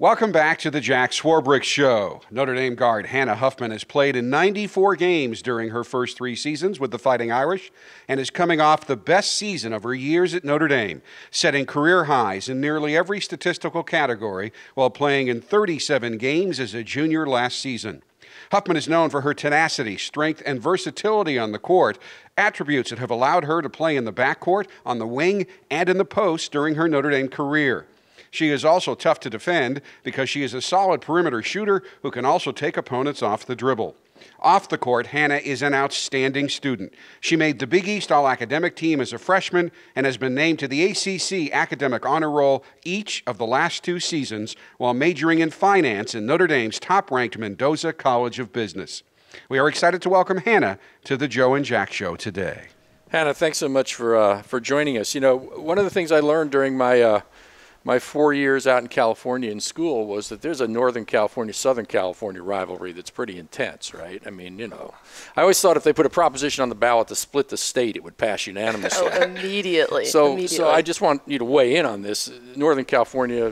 Welcome back to the Jack Swarbrick Show. Notre Dame guard Hannah Huffman has played in 94 games during her first 3 seasons with the Fighting Irish and is coming off the best season of her years at Notre Dame, setting career highs in nearly every statistical category while playing in 37 games as a junior last season. Huffman is known for her tenacity, strength, and versatility on the court, attributes that have allowed her to play in the backcourt, on the wing, and in the post during her Notre Dame career. She is also tough to defend because she is a solid perimeter shooter who can also take opponents off the dribble. Off the court, Hannah is an outstanding student. She made the Big East All-Academic team as a freshman and has been named to the ACC Academic Honor Roll each of the last 2 seasons while majoring in finance in Notre Dame's top-ranked Mendoza College of Business. We are excited to welcome Hannah to the Joe and Jack Show today. Hannah, thanks so much for joining us. You know, one of the things I learned during my 4 years out in California in school was that there's a Northern California, Southern California rivalry that's pretty intense, right? I mean, you know, I always thought if they put a proposition on the ballot to split the state, it would pass unanimously. Oh, immediately. So I just want you to weigh in on this. Northern California,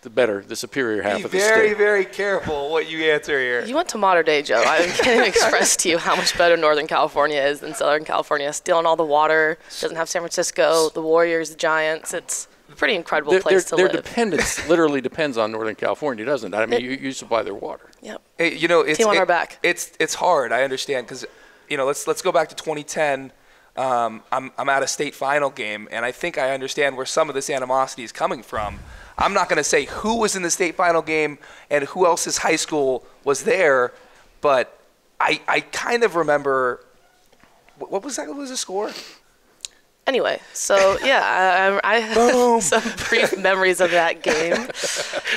the superior half of the state. Be very, very careful what you answer here. You went to modern day, Joe. I can't even express to you how much better Northern California is than Southern California. Stealing all the water, doesn't have San Francisco, the Warriors, the Giants. It's a pretty incredible place to live. Their dependence literally depends on Northern California, doesn't it? I mean, you supply their water. Yep. Hey, you know, Team on our back. It's hard. I understand because, you know, let's go back to 2010. I'm at a state final game, and I think I understand where some of this animosity is coming from. I'm not going to say who was in the state final game and who else's high school was there, but I kind of remember what was the score? Anyway, so yeah, I have some brief memories of that game,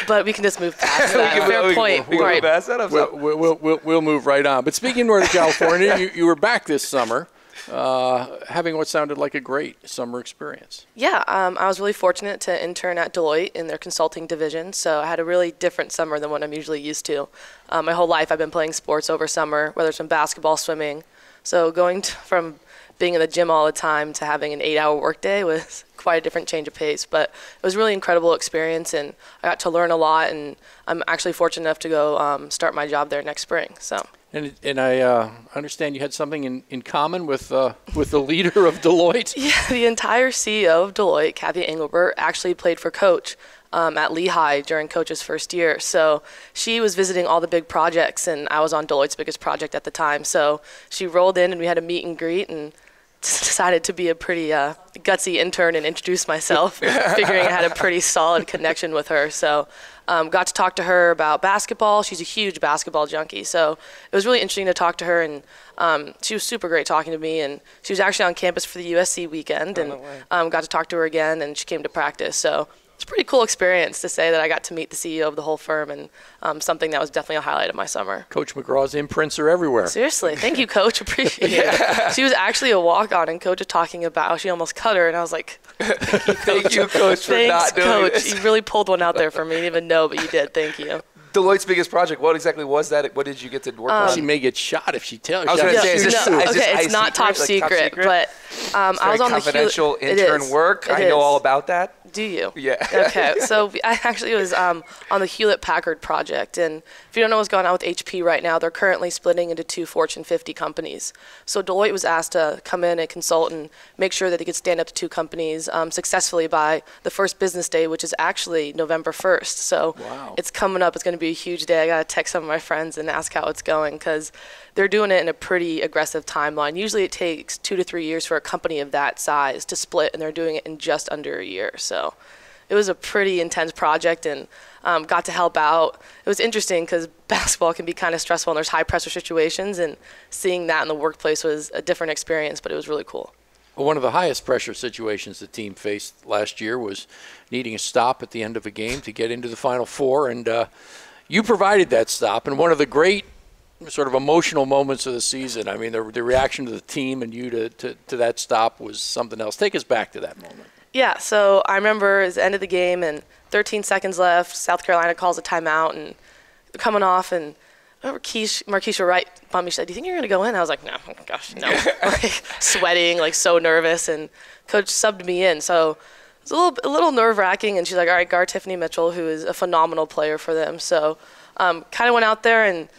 but we can just move past that. Fair point. We'll move right on. But speaking of Northern California, you were back this summer, having what sounded like a great summer experience. Yeah, I was really fortunate to intern at Deloitte in their consulting division, so I had a really different summer than what I'm usually used to. My whole life I've been playing sports over summer, whether it's in basketball, swimming. So going from being in the gym all the time to having an 8-hour workday was quite a different change of pace. But it was a really incredible experience, and I got to learn a lot, and I'm actually fortunate enough to go start my job there next spring. So. And I understand you had something in common with the leader of Deloitte? Yeah, the entire CEO of Deloitte, Kathy Engelbert, actually played for Coach at Lehigh during Coach's first year. So she was visiting all the big projects, and I was on Deloitte's biggest project at the time. So she rolled in, and we had a meet and greet, and decided to be a pretty gutsy intern and introduce myself, figuring I had a pretty solid connection with her. So got to talk to her about basketball. She's a huge basketball junkie. So it was really interesting to talk to her, and she was super great talking to me. And she was actually on campus for the USC weekend, and got to talk to her again, and she came to practice. So it's a pretty cool experience to say that I got to meet the CEO of the whole firm, and something that was definitely a highlight of my summer. Coach McGraw's imprints are everywhere. Seriously. Thank you, Coach. Appreciate it. She was actually a walk-on, and Coach was talking about how she almost cut her, and I was like, Thank you, Coach, for thanks, not doing Coach. this. You really pulled one out there for me. I didn't even know, but you did. Thank you. Deloitte's biggest project, what exactly was that? What did you get to work on? She may get shot if she tells. I was going to say, it's not top secret, but I was on the confidential intern work. I know all about that. Do you? Yeah. Okay, so I actually was on the Hewlett-Packard project, and if you don't know what's going on with HP right now, they're currently splitting into 2 Fortune 50 companies. So Deloitte was asked to come in and consult and make sure that they could stand up to 2 companies successfully by the first business day, which is actually November 1st. So It's coming up. It's going to be a huge day. I got to text some of my friends and ask how it's going, because they're doing it in a pretty aggressive timeline. Usually it takes 2 to 3 years for a company of that size to split, and they're doing it in just under a year. So it was a pretty intense project, and got to help out. It was interesting because basketball can be kind of stressful, and there's high-pressure situations, and seeing that in the workplace was a different experience, but it was really cool. Well, one of the highest pressure situations the team faced last year was needing a stop at the end of a game to get into the Final Four, and you provided that stop, and one of the great sort of emotional moments of the season. I mean, the reaction to the team and you to that stop was something else. Take us back to that moment. Yeah, so I remember it was the end of the game and 13 seconds left. South Carolina calls a timeout, and they're coming off, and Marquisha Wright bumped me. She said, "Do you think you're going to go in?" I was like, "No, gosh, no." Like, sweating, like so nervous, and Coach subbed me in. So It's a little nerve-wracking, and she's like, all right, guard Tiffany Mitchell, who is a phenomenal player for them. So kind of went out there, and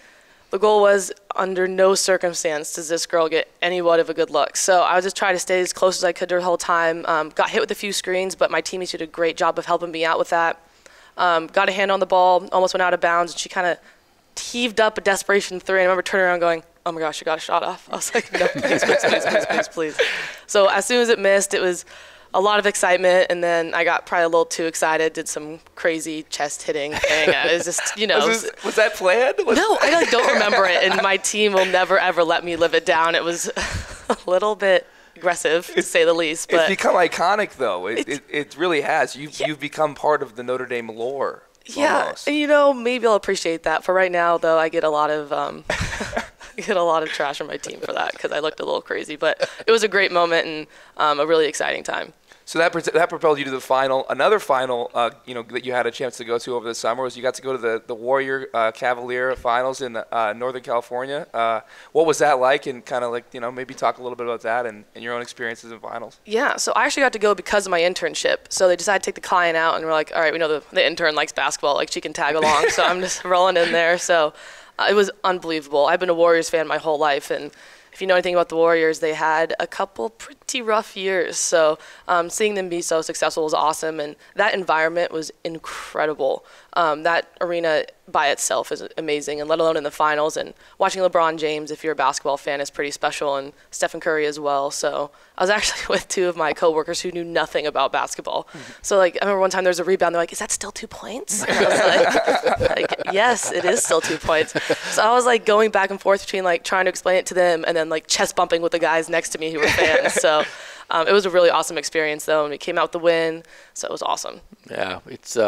the goal was under no circumstance does this girl get anyone of a good look. So I was just trying to stay as close as I could the whole time. Got hit with a few screens, but my teammates did a great job of helping me out with that. Got a hand on the ball, almost went out of bounds, and she kind of heaved up a desperation three. And I remember turning around going, oh my gosh, I got a shot off. I was like, no, please. So as soon as it missed, it was a lot of excitement, and then I got probably a little too excited, did some crazy chest hitting thing. It was just, Was that planned? No, I don't remember it, and my team will never, ever let me live it down. It was a little bit aggressive, to say the least. But it's become iconic, though. It really has. You've become part of the Notre Dame lore. Yeah, almost. And, maybe I'll appreciate that. For right now, though, I get a lot of trash from my team for that because I looked a little crazy. But it was a great moment and a really exciting time. So that propelled you to the final. Another final, that you had a chance to go to over the summer was you got to go to the Warrior Cavalier finals in Northern California. What was that like? And kind of like, maybe talk a little bit about that and your own experiences in finals. Yeah, so I actually got to go because of my internship. So they decided to take the client out, and we're like, all right, we know the intern likes basketball, like she can tag along. So I'm just rolling in there. So it was unbelievable. I've been a Warriors fan my whole life, and if you know anything about the Warriors, they had a couple pretty rough years. So seeing them be so successful was awesome, and that environment was incredible. That arena by itself is amazing, and let alone in the finals. And watching LeBron James, if you're a basketball fan, is pretty special, and Stephen Curry as well. So I was actually with two of my coworkers who knew nothing about basketball. So I remember one time there was a rebound. They're like, "Is that still 2 points?" And I was like, "Yes, it is still 2 points." So I was going back and forth between trying to explain it to them and then chest bumping with the guys next to me who were fans. So it was a really awesome experience, though, and we came out with the win. So it was awesome. Yeah, it's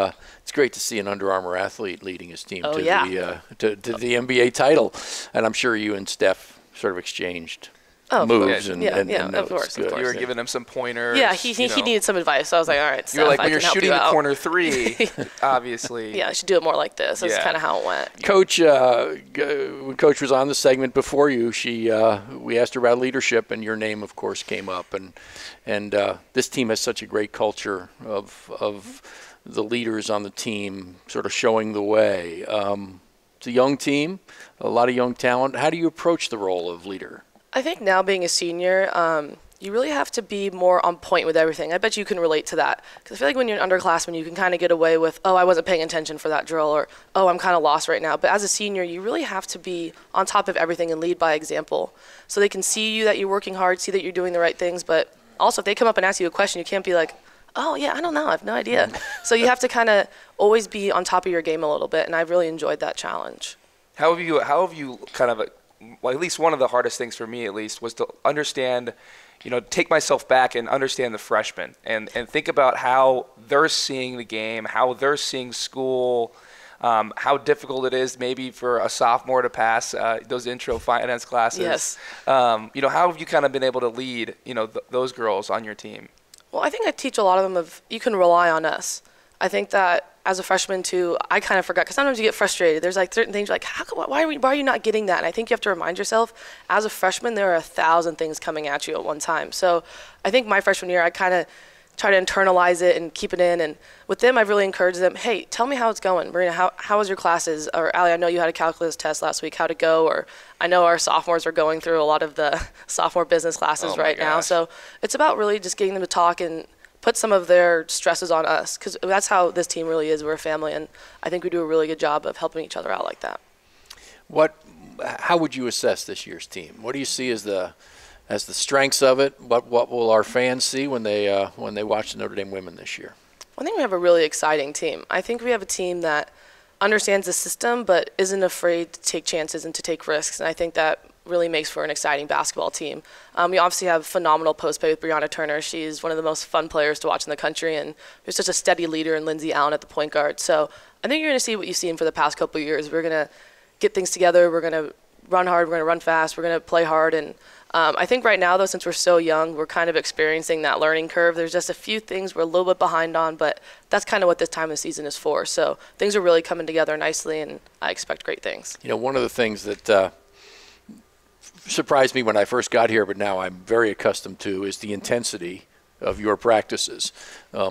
great to see an Under Armour athlete leading his team to the NBA title, and I'm sure you and Steph sort of exchanged moves. Of course. You were giving him some pointers. Yeah, he needed some advice. So I was like, all right, Steph, you're like, when I you're can help shooting you the out. corner three, obviously. Yeah, I should do it more like this. That's kind of how it went. Coach, when Coach was on the segment before you, we asked her about leadership, and your name, of course, came up. And this team has such a great culture of the leaders on the team sort of showing the way. It's a young team, a lot of young talent. How do you approach the role of leader? I think now being a senior, you really have to be more on point with everything. I bet you can relate to that. Because I feel like when you're an underclassman, you can kind of get away with, oh, I wasn't paying attention for that drill, or, oh, I'm kind of lost right now. But as a senior, you really have to be on top of everything and lead by example. So they can see you that you're working hard, see that you're doing the right things. But also, if they come up and ask you a question, you can't be like, oh, yeah, I don't know. I have no idea. So you have to kind of always be on top of your game a little bit. And I've really enjoyed that challenge. How have you kind of, at least one of the hardest things for me, at least, was to understand, take myself back and understand the freshmen and think about how they're seeing the game, how they're seeing school, how difficult it is maybe for a sophomore to pass those intro finance classes. Yes. How have you kind of been able to lead, those girls on your team? Well, I think I teach a lot of them you can rely on us. I think that as a freshman too, I kind of forgot, because sometimes you get frustrated. There's certain things you're like, why are you not getting that? And I think you have to remind yourself, as a freshman, there are 1,000 things coming at you at one time. So I think my freshman year, I kind of try to internalize it and keep it in. And with them, I've really encouraged them, hey, tell me how it's going. Marina, how was your classes? Or Allie, I know you had a calculus test last week. How'd it go? Or I know our sophomores are going through a lot of the sophomore business classes right now. So it's about really just getting them to talk and put some of their stresses on us, because that's how this team really is. We're a family, and I think we do a really good job of helping each other out like that. How would you assess this year's team? What do you see as the strengths of it? What will our fans see when they watch the Notre Dame women this year? I think we have a really exciting team. I think we have a team that understands the system but isn't afraid to take chances and to take risks, and I think that really makes for an exciting basketball team. We obviously have phenomenal post play with Brianna Turner. She's one of the most fun players to watch in the country, and there's such a steady leader in Lindsay Allen at the point guard. So I think you're going to see what you've seen for the past couple of years. We're going to get things together. We're going to run hard. We're going to run fast. We're going to play hard. And I think right now, though, since we're so young, we're kind of experiencing that learning curve. There's just a few things we're a little bit behind on, but that's kind of what this time of the season is for. So things are really coming together nicely, and I expect great things. One of the things that surprised me when I first got here, but now I'm very accustomed to, is the intensity of your practices.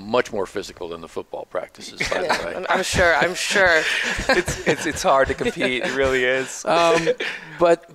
Much more physical than the football practices, by the way. I'm sure. It's hard to compete. It really is. But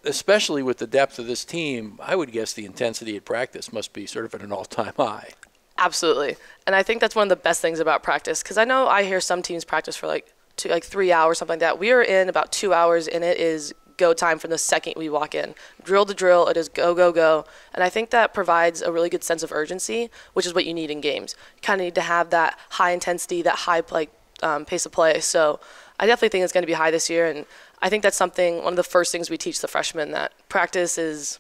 especially with the depth of this team, I would guess the intensity at practice must be sort of at an all-time high. Absolutely. And I think that's one of the best things about practice, because I know I hear some teams practice for like 3 hours, something like that. We are in about 2 hours, and it is go time from the second we walk in. Drill to drill, it is go, go, go. And I think that provides a really good sense of urgency, which is what you need in games. You kind of need to have that high intensity, that high pace of play. So I definitely think it's going to be high this year, and I think that's one of the first things we teach the freshmen, that practice is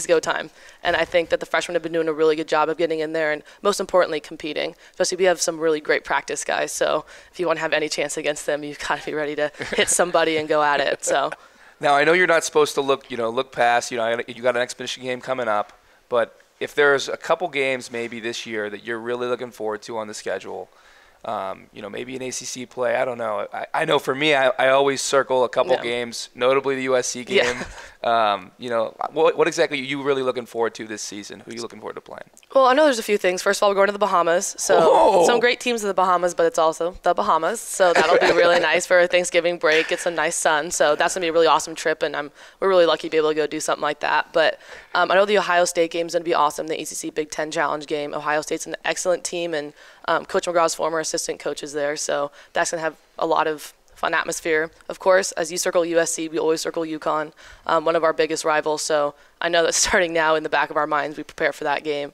go time. And I think that the freshmen have been doing a really good job of getting in there and, most importantly, competing. Especially we have some really great practice guys, so if you want to have any chance against them, you've got to be ready to hit somebody and go at it. So. Now, I know you're not supposed to look past, you got an exhibition game coming up, but if there's a couple games maybe this year that you're really looking forward to on the schedule, maybe an ACC play, I don't know. I know for me, I always circle a couple games, notably the USC game. Yeah. What exactly are you really looking forward to this season? Who are you looking forward to playing? Well, I know there's a few things. First of all, we're going to the Bahamas. So some great teams in the Bahamas, but it's also the Bahamas. So that'll be really nice for Thanksgiving break. Get some nice sun. So that's going to be a really awesome trip, and we're really lucky to be able to go do something like that. But I know the Ohio State game is going to be awesome, the ACC Big Ten Challenge game. Ohio State's an excellent team, and Coach McGraw's former assistant coach is there. So that's going to have a lot of fun atmosphere. Of course, as you circle USC, we always circle UConn, one of our biggest rivals. So I know that starting now in the back of our minds, we prepare for that game.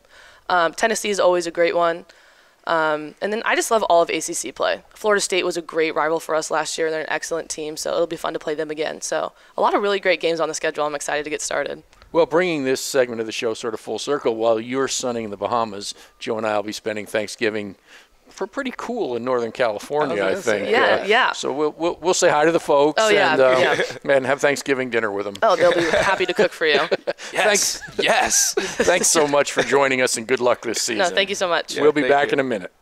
Tennessee is always a great one. And then I just love all of ACC play. Florida State was a great rival for us last year. They're an excellent team, so it'll be fun to play them again. So a lot of really great games on the schedule. I'm excited to get started. Well, bringing this segment of the show sort of full circle, while you're sunning in the Bahamas, Joe and I will be spending Thanksgiving for pretty cool in Northern California, I think. Yeah. So we'll say hi to the folks and have Thanksgiving dinner with them. Oh, they'll be happy to cook for you. Yes. Thanks so much for joining us, and good luck this season. No, thank you so much. We'll be back in a minute.